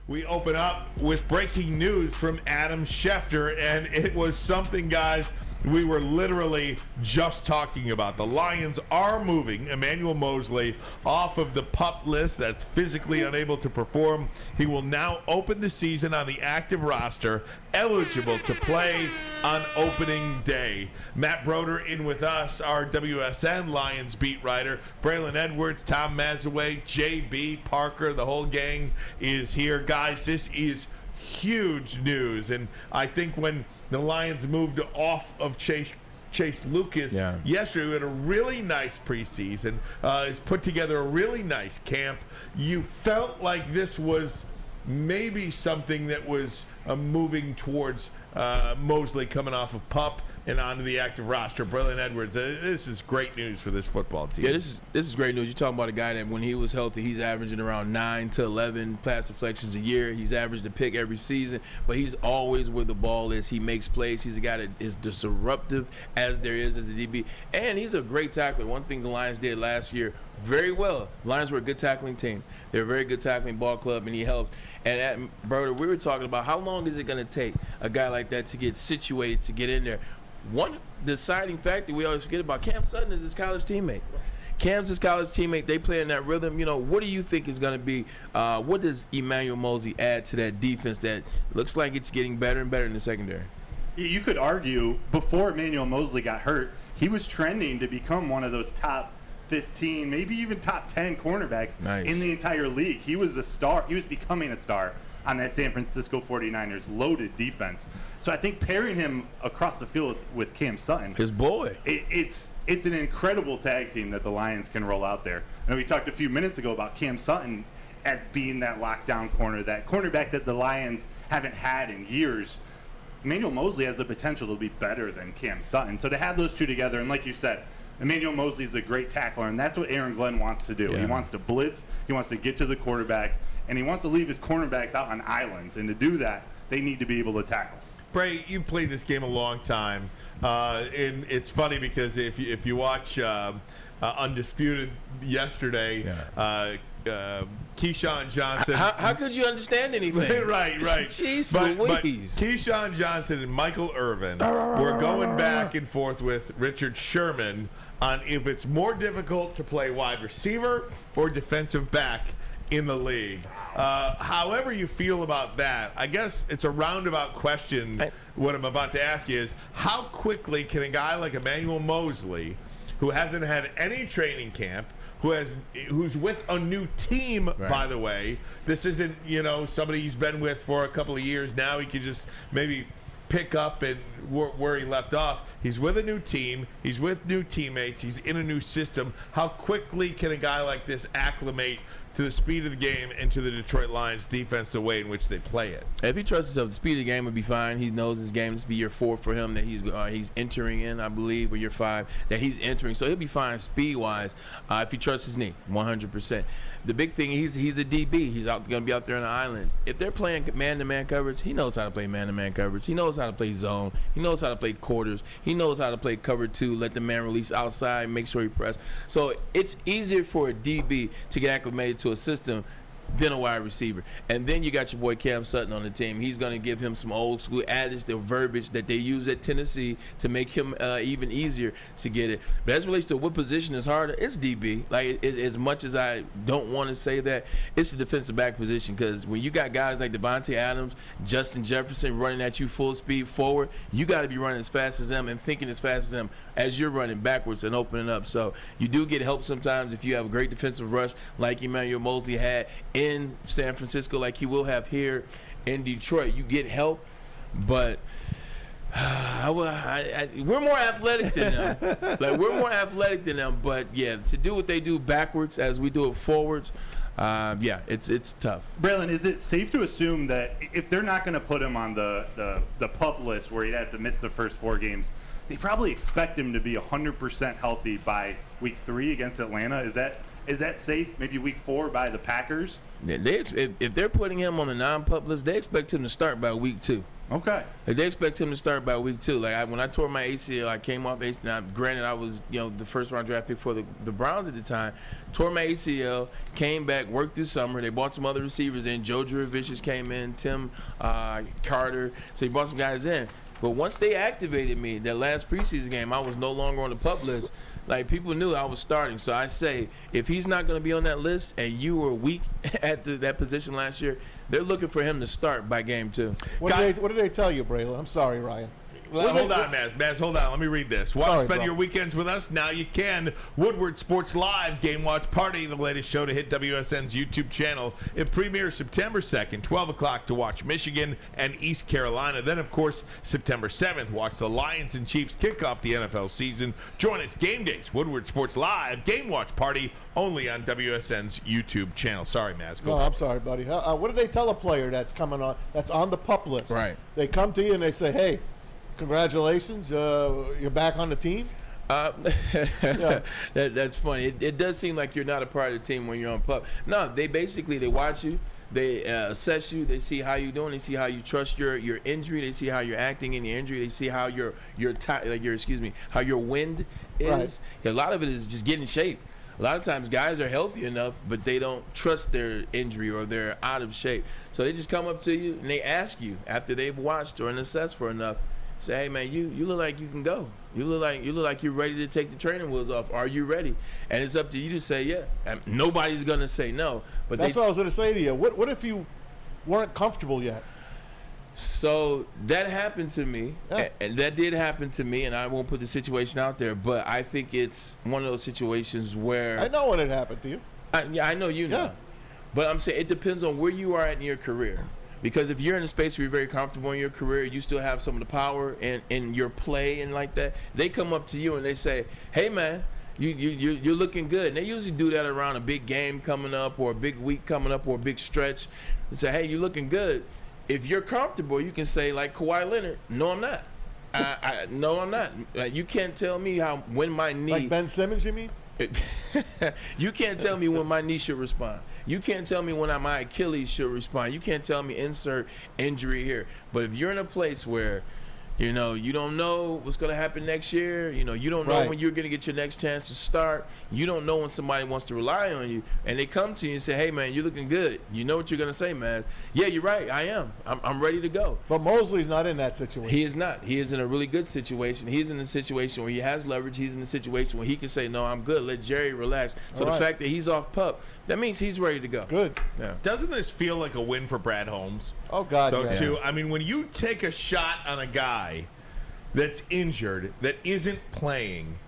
We open up with breaking news from Adam Schefter, and it was something, guys, we were literally just talking about. The Lions are moving Emmanuel Moseley off of the PUP list that's physically unable to perform. He will now open the season on the active roster, eligible to play on opening day. Matt Broder in with us, our WSN Lions beat writer. Braylon Edwards, Tom Mazawey, JB Parker, the whole gang is here. Guys, this is huge news, and I think when the Lions moved off of Chase Lucas yesterday, we had a really nice preseason. He's put together a really nice camp. You felt like this was maybe something that was moving towards Moseley coming off of PUP and onto the active roster. Braylon Edwards, this is great news for this football team. Yeah, this is great news. You're talking about a guy that when he was healthy, he's averaging around 9 to 11 pass deflections a year. He's averaged a pick every season, but he's always where the ball is. He makes plays. He's a guy that is disruptive as there is as a DB, and he's a great tackler. One thing the Lions did last year very well. Lions were a good tackling team. They're a very good tackling ball club, and he helps. And at Broder, we were talking about how long is it going to take a guy like that to get situated, to get in there. One deciding factor we always forget about, Cam Sutton is his college teammate. Cam's his college teammate. They play in that rhythm. You know, what do you think is going to be, what does Emmanuel Moseley add to that defense that looks like it's getting better and better in the secondary? You could argue before Emmanuel Moseley got hurt, he was trending to become one of those top 15, maybe even top 10 cornerbacks in the entire league. He was a star. He was becoming a star on that San Francisco 49ers loaded defense. So I think pairing him across the field with Cam Sutton, his boy, it's an incredible tag team that the Lions can roll out there. And we talked a few minutes ago about Cam Sutton as being that lockdown corner, that cornerback that the Lions haven't had in years. Emmanuel Moseley has the potential to be better than Cam Sutton. So to have those two together, and like you said, Emmanuel Moseley is a great tackler, and that's what Aaron Glenn wants to do. Yeah. He wants to blitz, he wants to get to the quarterback, and he wants to leave his cornerbacks out on islands. And to do that, they need to be able to tackle. Bray, you played this game a long time, and it's funny because if you watch Undisputed yesterday, Keyshawn Johnson. How could you understand anything? right. Jeez but Louise. Keyshawn Johnson and Michael Irvin were going back and forth with Richard Sherman on if it's more difficult to play wide receiver or defensive back in the league. However you feel about that, I guess it's a roundabout question. What I'm about to ask you is, how quickly can a guy like Emmanuel Moseley, who hasn't had any training camp, who's with a new team, by the way, this isn't, somebody he's been with for a couple of years now, he could just maybe pick up and where he left off. He's with a new team, he's with new teammates, he's in a new system. How quickly can a guy like this acclimate to the speed of the game and to the Detroit Lions defense, the way in which they play it? If he trusts himself, the speed of the game would be fine. He knows his game. This will be year 4 for him that he's entering in, I believe, or year 5 that he's entering. So he'll be fine speed-wise if he trusts his knee, 100%. The big thing, he's a DB. He's going to be out there on the island. If they're playing man-to-man coverage, he knows how to play man-to-man coverage. He knows how to play zone. He knows how to play quarters. He knows how to play cover 2, let the man release outside, make sure he press. So it's easier for a DB to get acclimated to a system than a wide receiver. And then you got your boy Cam Sutton on the team. He's going to give him some old school adage, the verbiage that they use at Tennessee to make him even easier to get it. But as it relates to what position is harder, it's DB. Like, as much as I don't want to say that, it's the defensive back position, because when you got guys like Devontae Adams, Justin Jefferson running at you full speed forward, you got to be running as fast as them and thinking as fast as them as you're running backwards and opening up. So you do get help sometimes if you have a great defensive rush like Emmanuel Moseley had in San Francisco, like he will have here in Detroit. You get help, but we're more athletic than them. But yeah, to do what they do backwards as we do it forwards, it's tough. Braylon, is it safe to assume that if they're not going to put him on the PUP list where he'd have to miss the first 4 games, they probably expect him to be 100% healthy by week 3 against Atlanta? Is that safe? Maybe week 4 by the Packers? If they're putting him on the non-PUP list, they expect him to start by week 2. Okay. Like, they expect him to start by week 2. Like when I tore my ACL, I came off ACL. Now, granted, I was the first round draft pick for the Browns at the time. Tore my ACL, came back, worked through summer. They bought some other receivers in. Joe Jurevicius came in, Tim Carter. So he brought some guys in. But once they activated me, that last preseason game, I was no longer on the PUP list. Like, people knew I was starting. So I say, if he's not going to be on that list and you were weak at that position last year, they're looking for him to start by game 2. What did they tell you, Braylon? I'm sorry, Ryan. Hold on, Maz. Hold on. Let me read this. Want to Sorry, spend bro. your weekends with us? Now you can. Woodward Sports Live Game Watch Party, the latest show to hit WSN's YouTube channel. It premieres September 2nd, 12 o'clock to watch Michigan and East Carolina. Then, of course, September 7th, watch the Lions and Chiefs kick off the NFL season. Join us game days. Woodward Sports Live Game Watch Party, only on WSN's YouTube channel. Sorry, Maz. No, I'm sorry, buddy. What did they tell a player that's coming on, that's on the PUP list? Right. They come to you and they say, hey, congratulations, you're back on the team? Yeah. That's funny. It does seem like you're not a part of the team when you're on PUP. No, they watch you. They assess you. They see how you're doing. They see how you trust your injury. They see how you're acting in your injury. They see how how your wind is. Right. 'Cause a lot of it is just getting in shape. A lot of times guys are healthy enough, but they don't trust their injury or they're out of shape. So they just come up to you and they ask you after they've watched or assessed for enough. Say, hey man, you look like you can go. You look like you're ready to take the training wheels off. Are you ready? And it's up to you to say yeah. And nobody's gonna say no. But That's what I was going to say to you. What if you weren't comfortable yet? So that happened to me, Yeah. and that did happen to me, and I won't put the situation out there, but I think it's one of those situations where I know when it happened to you. I know you know. Yeah. But I'm saying it depends on where you are in your career. Because if you're in a space where you're very comfortable in your career, you still have some of the power in your play and like that, they come up to you and they say, hey, man, you're looking good. And they usually do that around a big game coming up or a big week coming up or a big stretch. They say, hey, you're looking good. If you're comfortable, you can say, like Kawhi Leonard, no, I'm not. No, I'm not. You can't tell me when my knee. Like Ben Simmons, you mean? You can't tell me when my knee should respond. You can't tell me when my Achilles should respond. You can't tell me insert injury here. But if you're in a place where, you don't know what's going to happen next year. You don't know Right. when you're going to get your next chance to start. You don't know when somebody wants to rely on you. And they come to you and say, hey, man, you're looking good. You know what you're going to say, man. Yeah, you're right. I am. I'm ready to go. But Mosley's not in that situation. He is not. He is in a really good situation. He's in a situation where he has leverage. He's in a situation where he can say, no, I'm good. Let Jerry relax. So All the right. fact that he's off PUP, that means he's ready to go. Good. Yeah. Doesn't this feel like a win for Brad Holmes? Oh, God, Though, yeah. too, I mean, when you take a shot on a guy that's injured, that isn't playing,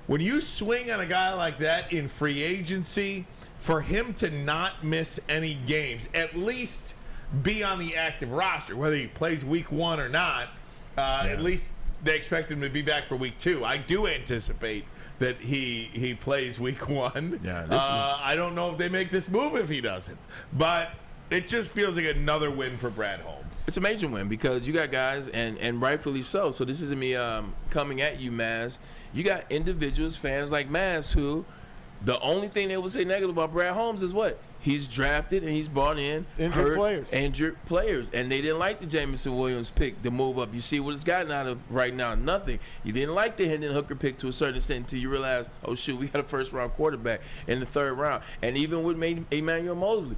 when you swing on a guy like that in free agency, for him to not miss any games, at least be on the active roster, whether he plays week 1 or not, at least they expect him to be back for week 2. I do anticipate that he plays week 1. Yeah, I don't know if they make this move if he doesn't, but it just feels like another win for Brad Holmes. It's a major win because you got guys, and rightfully so. So this isn't me coming at you, Maz. You got individuals, fans like Maz, who the only thing they would say negative about Brad Holmes is what? He's drafted and he's brought in Injured players. And they didn't like the Jamison Williams pick to move up. You see what it's gotten out of right now? Nothing. You didn't like the Hendon Hooker pick to a certain extent until you realize, oh, shoot, we got a first-round quarterback in the 3rd round. And even with Emmanuel Moseley.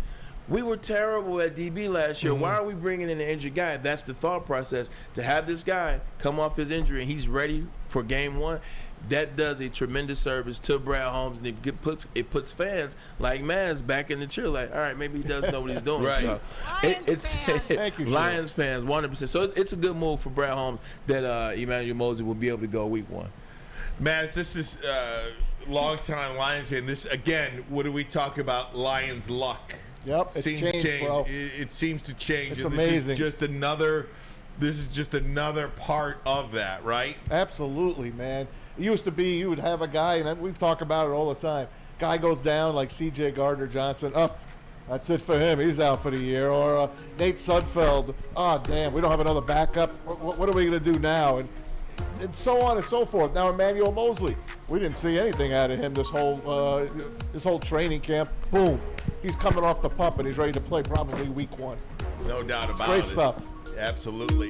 We were terrible at DB last year. Why are we bringing in an injured guy? That's the thought process. To have this guy come off his injury and he's ready for game 1, that does a tremendous service to Brad Holmes, and it puts fans like Maz back in the chair. Like, all right, maybe he does know what he's doing. Right. So Lions fan. Thank you, Lions fans, 100%. So it's a good move for Brad Holmes that Emmanuel Moseley will be able to go week 1. Maz, this is long-time Lions fan. This, again, what do we talk about? Lions luck. Yep, it's Seems to changed, change. bro. It seems to change. It's and amazing. This is just another part of that, right? Absolutely, man. It used to be you would have a guy, and we've talked about it all the time. Guy goes down like C.J. Gardner-Johnson. That's it for him. He's out for the year. Or Nate Sudfeld. Oh, damn, we don't have another backup. What are we going to do now? And so on and so forth. Now Emmanuel Moseley, we didn't see anything out of him this whole training camp. Boom, he's coming off the PUP and he's ready to play probably week 1. No doubt about Great it. stuff. Absolutely.